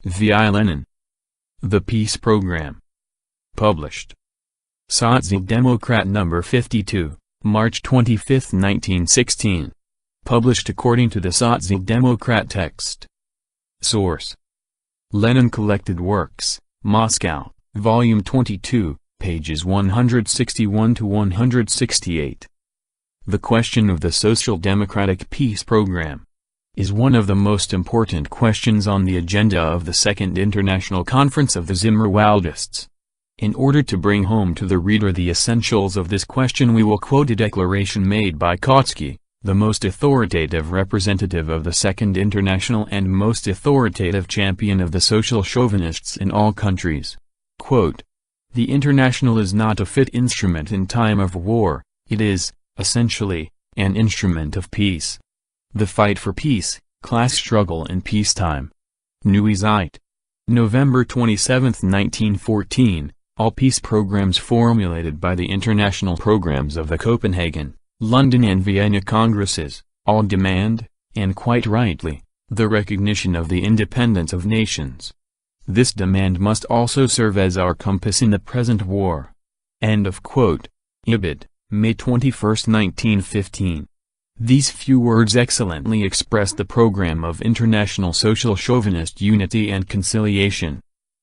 via Lenin. The Peace Program. Published. Sotsial-Demokrat No. 52, March 25, 1916. Published according to the Sotsial-Demokrat text. Source: Lenin Collected Works, Moscow, Volume 22, pages 161 to 168. The question of the social democratic peace program is one of the most important questions on the agenda of the Second International Conference of the Zimmerwaldists. In order to bring home to the reader the essentials of this question, we will quote a declaration made by Kautsky, the most authoritative representative of the Second International and most authoritative champion of the social chauvinists in all countries. Quote, "The International is not a fit instrument in time of war, it is, essentially, an instrument of peace. The fight for peace, class struggle in peacetime." Neue Zeit. November 27, 1914. All peace programs formulated by the international programs of the Copenhagen, London and Vienna Congresses, all demand, and quite rightly, the recognition of the independence of nations. This demand must also serve as our compass in the present war. End of quote. Ibid, May 21, 1915. These few words excellently express the program of international social chauvinist unity and conciliation.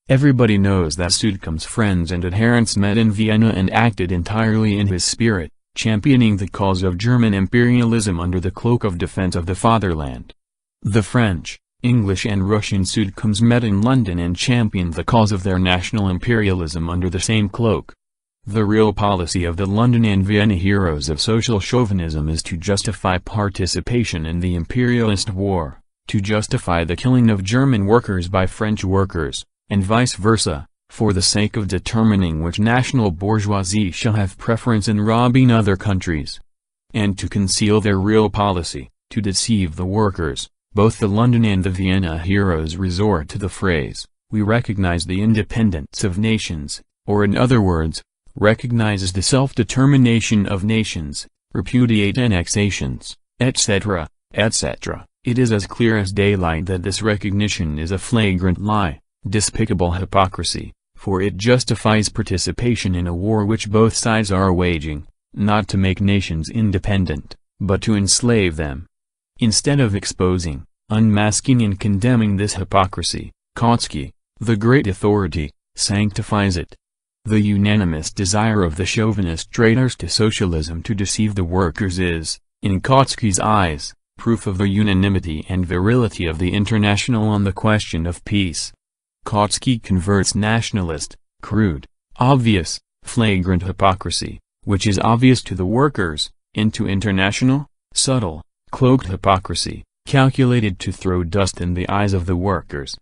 Everybody knows that Südkomm's friends and adherents met in Vienna and acted entirely in his spirit, championing the cause of German imperialism under the cloak of defense of the fatherland. The French, English and Russian Südkomms met in London and championed the cause of their national imperialism under the same cloak. The real policy of the London and Vienna heroes of social chauvinism is to justify participation in the imperialist war, to justify the killing of German workers by French workers, and vice versa, for the sake of determining which national bourgeoisie shall have preference in robbing other countries. And to conceal their real policy, to deceive the workers, both the London and the Vienna heroes resort to the phrase, "We recognize the independence of nations," or in other words, recognizes the self-determination of nations, repudiate annexations, etc., etc. It is as clear as daylight that this recognition is a flagrant lie, despicable hypocrisy, for it justifies participation in a war which both sides are waging, not to make nations independent, but to enslave them. Instead of exposing, unmasking and condemning this hypocrisy, Kautsky, the great authority, sanctifies it. The unanimous desire of the chauvinist traitors to socialism to deceive the workers is, in Kautsky's eyes, proof of the unanimity and virility of the International on the question of peace. Kautsky converts nationalist, crude, obvious, flagrant hypocrisy, which is obvious to the workers, into international, subtle, cloaked hypocrisy, calculated to throw dust in the eyes of the workers.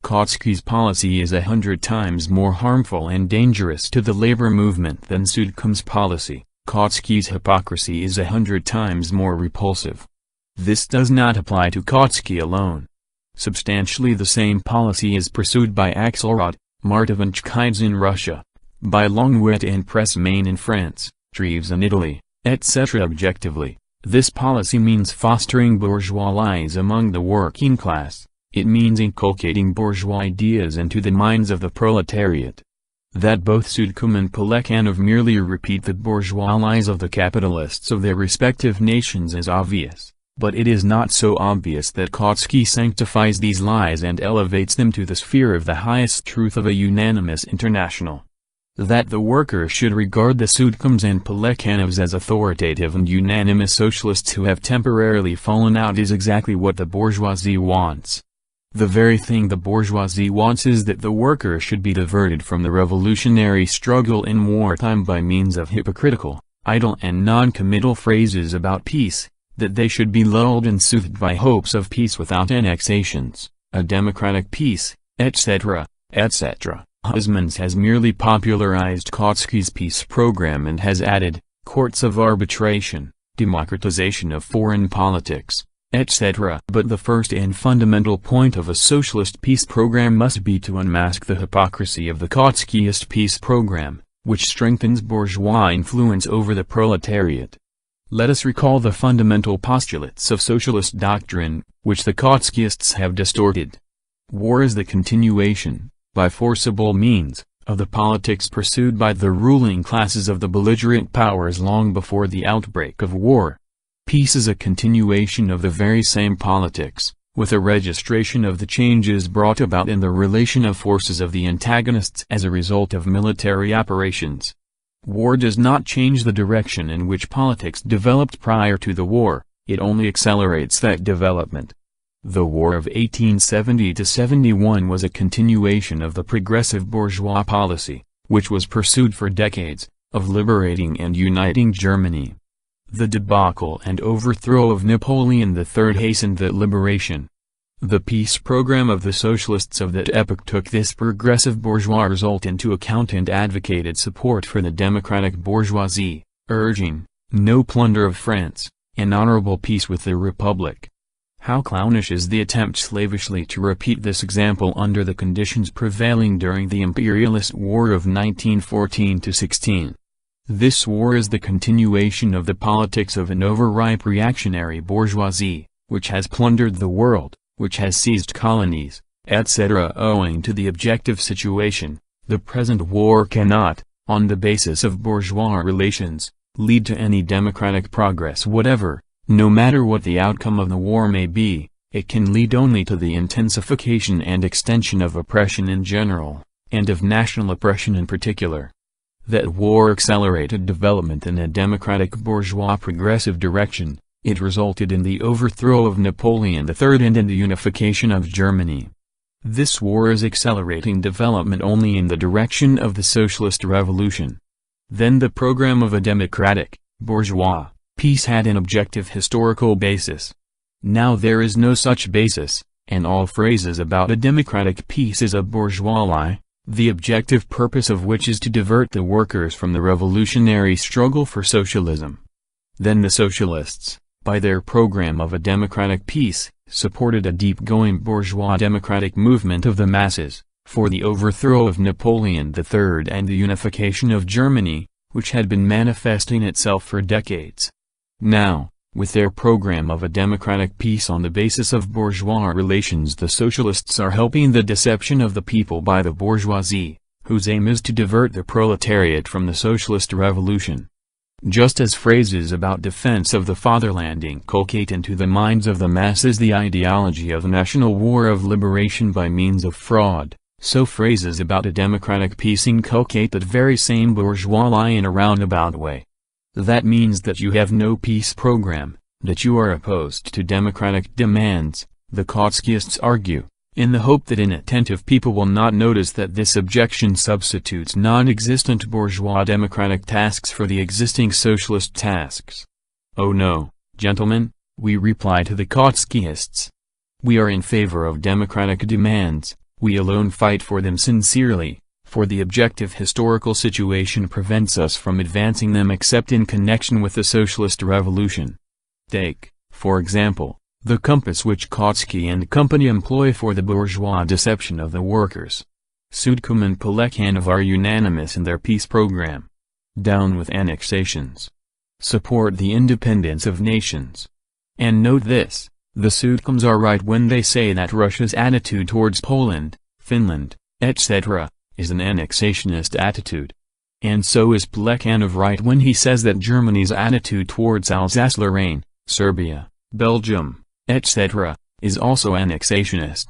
Kautsky's policy is 100 times more harmful and dangerous to the labor movement than Südkomm's policy. Kautsky's hypocrisy is 100 times more repulsive. This does not apply to Kautsky alone. Substantially the same policy is pursued by Axelrod, Martovanchkides in Russia, by Longwit and Pressmain in France, Treves in Italy, etc. Objectively, this policy means fostering bourgeoisie among the working class. It means inculcating bourgeois ideas into the minds of the proletariat. That both Südkomm and Plekhanov merely repeat the bourgeois lies of the capitalists of their respective nations is obvious, but it is not so obvious that Kautsky sanctifies these lies and elevates them to the sphere of the highest truth of a unanimous international. That the workers should regard the Südkomms and Plekhanovs as authoritative and unanimous socialists who have temporarily fallen out is exactly what the bourgeoisie wants. The very thing the bourgeoisie wants is that the workers should be diverted from the revolutionary struggle in wartime by means of hypocritical, idle and non-committal phrases about peace, that they should be lulled and soothed by hopes of peace without annexations, a democratic peace, etc., etc. Husmans has merely popularized Kautsky's peace program and has added, courts of arbitration, democratization of foreign politics, etc. But the first and fundamental point of a socialist peace program must be to unmask the hypocrisy of the Kautskyist peace program, which strengthens bourgeois influence over the proletariat. Let us recall the fundamental postulates of socialist doctrine, which the Kautskyists have distorted. War is the continuation, by forcible means, of the politics pursued by the ruling classes of the belligerent powers long before the outbreak of war. Peace is a continuation of the very same politics, with a registration of the changes brought about in the relation of forces of the antagonists as a result of military operations. War does not change the direction in which politics developed prior to the war, it only accelerates that development. The war of 1870–71 was a continuation of the progressive bourgeois policy, which was pursued for decades, of liberating and uniting Germany. The debacle and overthrow of Napoleon III hastened that liberation. The peace program of the socialists of that epoch took this progressive bourgeois result into account and advocated support for the democratic bourgeoisie, urging, no plunder of France, an honorable peace with the Republic. How clownish is the attempt slavishly to repeat this example under the conditions prevailing during the imperialist war of 1914–16. This war is the continuation of the politics of an overripe reactionary bourgeoisie, which has plundered the world, which has seized colonies, etc. Owing to the objective situation, the present war cannot, on the basis of bourgeois relations, lead to any democratic progress whatever. No matter what the outcome of the war may be, it can lead only to the intensification and extension of oppression in general, and of national oppression in particular. That war accelerated development in a democratic bourgeois progressive direction, it resulted in the overthrow of Napoleon III and in the unification of Germany. This war is accelerating development only in the direction of the socialist revolution. Then the program of a democratic, bourgeois, peace had an objective historical basis. Now there is no such basis, and all phrases about a democratic peace is a bourgeois lie, the objective purpose of which is to divert the workers from the revolutionary struggle for socialism. Then the socialists, by their program of a democratic peace, supported a deep-going bourgeois democratic movement of the masses, for the overthrow of Napoleon III and the unification of Germany, which had been manifesting itself for decades. Now, with their program of a democratic peace on the basis of bourgeois relations, the socialists are helping the deception of the people by the bourgeoisie, whose aim is to divert the proletariat from the socialist revolution. Just as phrases about defense of the fatherland inculcate into the minds of the masses the ideology of national war of liberation by means of fraud, so phrases about a democratic peace inculcate that very same bourgeois lie in a roundabout way. That means that you have no peace program, that you are opposed to democratic demands, the Kautskyists argue, in the hope that inattentive people will not notice that this objection substitutes non-existent bourgeois democratic tasks for the existing socialist tasks. Oh no, gentlemen, we reply to the Kautskyists. We are in favor of democratic demands, we alone fight for them sincerely. For the objective historical situation prevents us from advancing them except in connection with the socialist revolution. Take, for example, the compass which Kautsky and company employ for the bourgeois deception of the workers. Sudkam and Plekhanov are unanimous in their peace program. Down with annexations. Support the independence of nations. And note this, the Sudkams are right when they say that Russia's attitude towards Poland, Finland, etc., is an annexationist attitude. And so is Plekhanov right when he says that Germany's attitude towards Alsace-Lorraine, Serbia, Belgium, etc., is also annexationist.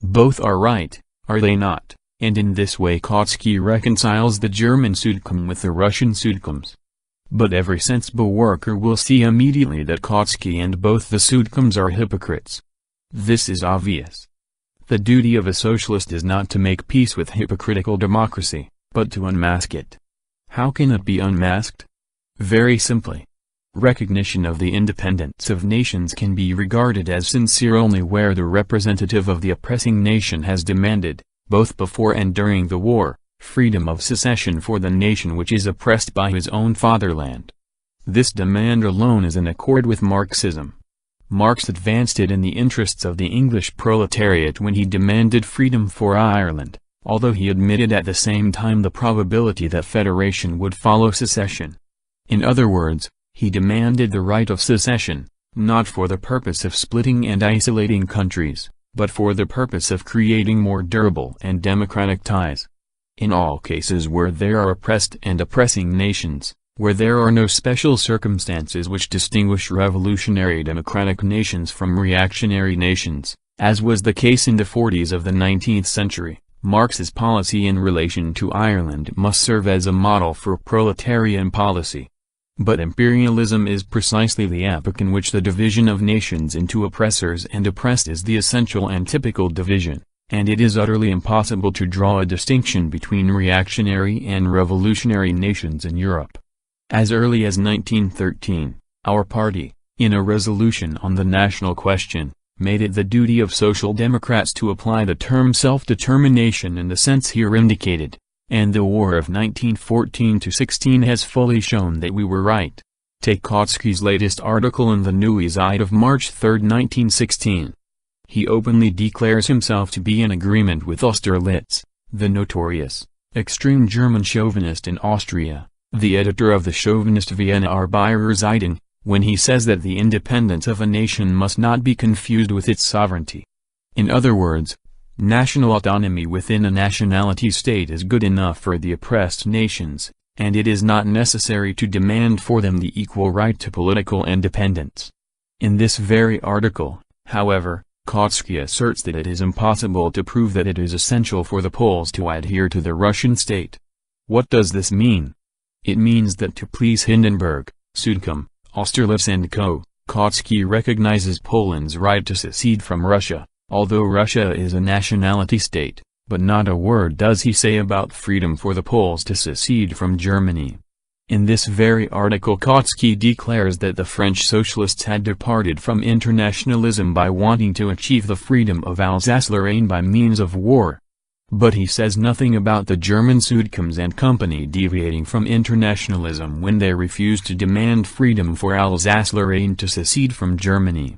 Both are right, are they not? And in this way Kautsky reconciles the German Sudkam with the Russian Sudkams. But every sensible worker will see immediately that Kautsky and both the Sudkams are hypocrites. This is obvious. The duty of a socialist is not to make peace with hypocritical democracy, but to unmask it. How can it be unmasked? Very simply. Recognition of the independence of nations can be regarded as sincere only where the representative of the oppressing nation has demanded, both before and during the war, freedom of secession for the nation which is oppressed by his own fatherland. This demand alone is in accord with Marxism. Marx advanced it in the interests of the English proletariat when he demanded freedom for Ireland, although he admitted at the same time the probability that federation would follow secession. In other words, he demanded the right of secession, not for the purpose of splitting and isolating countries, but for the purpose of creating more durable and democratic ties. In all cases where there are oppressed and oppressing nations, where there are no special circumstances which distinguish revolutionary democratic nations from reactionary nations, as was the case in the 40s of the 19th century, Marx's policy in relation to Ireland must serve as a model for proletarian policy. But imperialism is precisely the epoch in which the division of nations into oppressors and oppressed is the essential and typical division, and it is utterly impossible to draw a distinction between reactionary and revolutionary nations in Europe. As early as 1913, our party, in a resolution on the national question, made it the duty of Social Democrats to apply the term self-determination in the sense here indicated, and the war of 1914–16 has fully shown that we were right. Take Kautsky's latest article in the Neue Zeit of March 3, 1916. He openly declares himself to be in agreement with Austerlitz, the notorious, extreme German chauvinist in Austria, the editor of the chauvinist Vienna Arbeiterzeitung, when he says that the independence of a nation must not be confused with its sovereignty. In other words, national autonomy within a nationality state is good enough for the oppressed nations, and it is not necessary to demand for them the equal right to political independence. In this very article, however, Kautsky asserts that it is impossible to prove that it is essential for the Poles to adhere to the Russian state. What does this mean? It means that to please Hindenburg, Sudcombe, Austerlitz and co., Kautsky recognizes Poland's right to secede from Russia, although Russia is a nationality state, but not a word does he say about freedom for the Poles to secede from Germany. In this very article Kautsky declares that the French socialists had departed from internationalism by wanting to achieve the freedom of Alsace-Lorraine by means of war. But he says nothing about the German Sudcombes and company deviating from internationalism when they refused to demand freedom for Alsace-Lorraine to secede from Germany.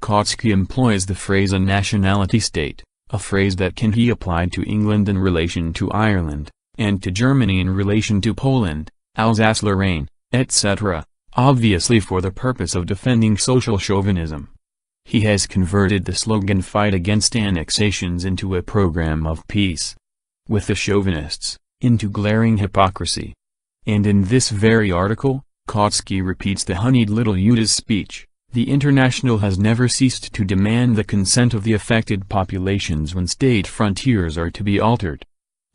Kautsky employs the phrase a nationality state, a phrase that can be applied to England in relation to Ireland, and to Germany in relation to Poland, Alsace-Lorraine, etc., obviously for the purpose of defending social chauvinism. He has converted the slogan "Fight against annexations" into a program of peace with the chauvinists, into glaring hypocrisy. And in this very article, Kautsky repeats the honeyed little Yuda's speech: the International has never ceased to demand the consent of the affected populations when state frontiers are to be altered.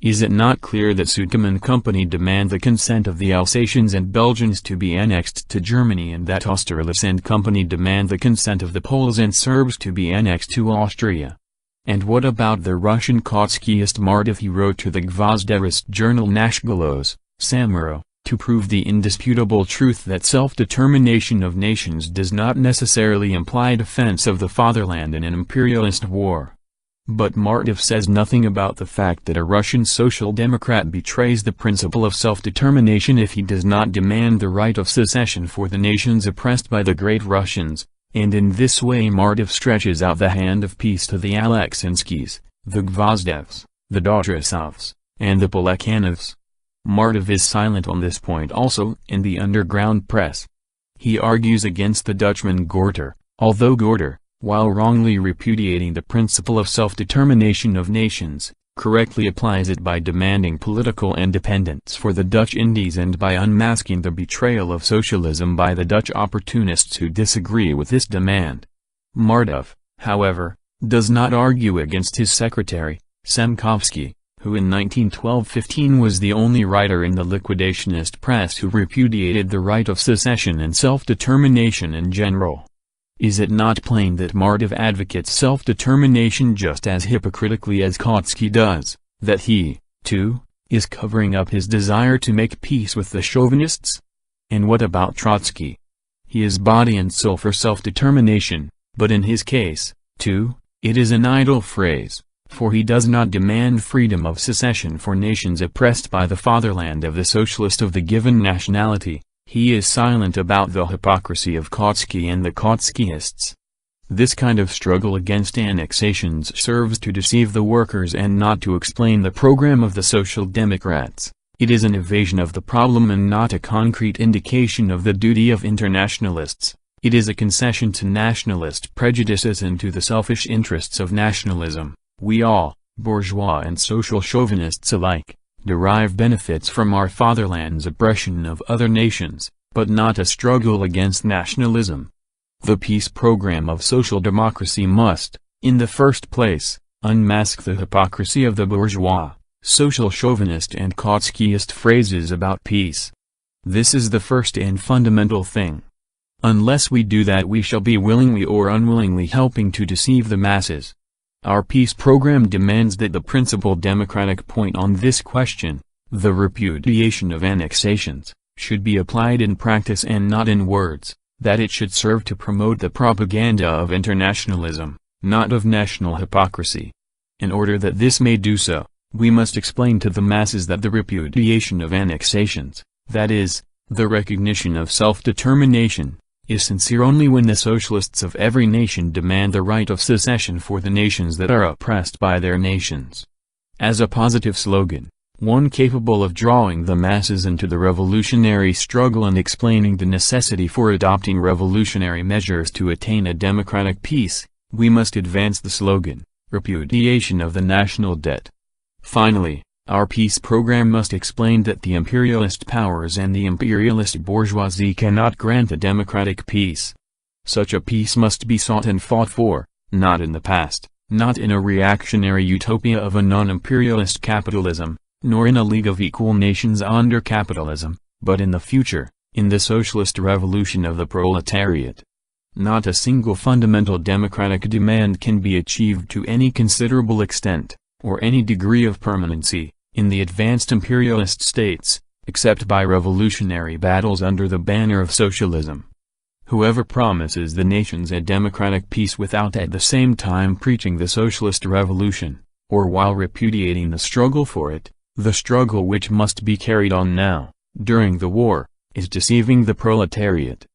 Is it not clear that Sudcombe and company demand the consent of the Alsatians and Belgians to be annexed to Germany, and that Austerlitz and company demand the consent of the Poles and Serbs to be annexed to Austria? And what about the Russian Trotskyist Martov? He wrote to the Gvozderist journal Nashgolos, Samuro, to prove the indisputable truth that self-determination of nations does not necessarily imply defense of the fatherland in an imperialist war. But Martov says nothing about the fact that a Russian social democrat betrays the principle of self-determination if he does not demand the right of secession for the nations oppressed by the Great Russians, and in this way Martov stretches out the hand of peace to the Aleksinskis, the Gvozdevs, the Dotrasovs, and the Polekhanovs. Martov is silent on this point also in the underground press. He argues against the Dutchman Gorter, although Gorter, while wrongly repudiating the principle of self-determination of nations, correctly applies it by demanding political independence for the Dutch Indies and by unmasking the betrayal of socialism by the Dutch opportunists who disagree with this demand. Martov, however, does not argue against his secretary, Semkovsky, who in 1912–15 was the only writer in the liquidationist press who repudiated the right of secession and self-determination in general. Is it not plain that Martov advocates self-determination just as hypocritically as Kautsky does, that he, too, is covering up his desire to make peace with the chauvinists? And what about Trotsky? He is body and soul for self-determination, but in his case, too, it is an idle phrase, for he does not demand freedom of secession for nations oppressed by the fatherland of the socialist of the given nationality. He is silent about the hypocrisy of Kautsky and the Kautskyists. This kind of struggle against annexations serves to deceive the workers and not to explain the program of the Social Democrats. It is an evasion of the problem and not a concrete indication of the duty of internationalists. It is a concession to nationalist prejudices and to the selfish interests of nationalism. We all, bourgeois and social chauvinists alike, derive benefits from our fatherland's oppression of other nations, but not a struggle against nationalism. The peace program of social democracy must, in the first place, unmask the hypocrisy of the bourgeois, social chauvinist and Kautskyist phrases about peace. This is the first and fundamental thing. Unless we do that, we shall be willingly or unwillingly helping to deceive the masses. Our peace program demands that the principal democratic point on this question, the repudiation of annexations, should be applied in practice and not in words, that it should serve to promote the propaganda of internationalism, not of national hypocrisy. In order that this may do so, we must explain to the masses that the repudiation of annexations, that is, the recognition of self-determination, is sincere only when the socialists of every nation demand the right of secession for the nations that are oppressed by their nations. As a positive slogan, one capable of drawing the masses into the revolutionary struggle and explaining the necessity for adopting revolutionary measures to attain a democratic peace, we must advance the slogan, repudiation of the national debt. Finally, our peace program must explain that the imperialist powers and the imperialist bourgeoisie cannot grant a democratic peace. Such a peace must be sought and fought for, not in the past, not in a reactionary utopia of a non-imperialist capitalism, nor in a league of equal nations under capitalism, but in the future, in the socialist revolution of the proletariat. Not a single fundamental democratic demand can be achieved to any considerable extent, or any degree of permanency, in the advanced imperialist states, except by revolutionary battles under the banner of socialism. Whoever promises the nations a democratic peace without at the same time preaching the socialist revolution, or while repudiating the struggle for it, the struggle which must be carried on now, during the war, is deceiving the proletariat.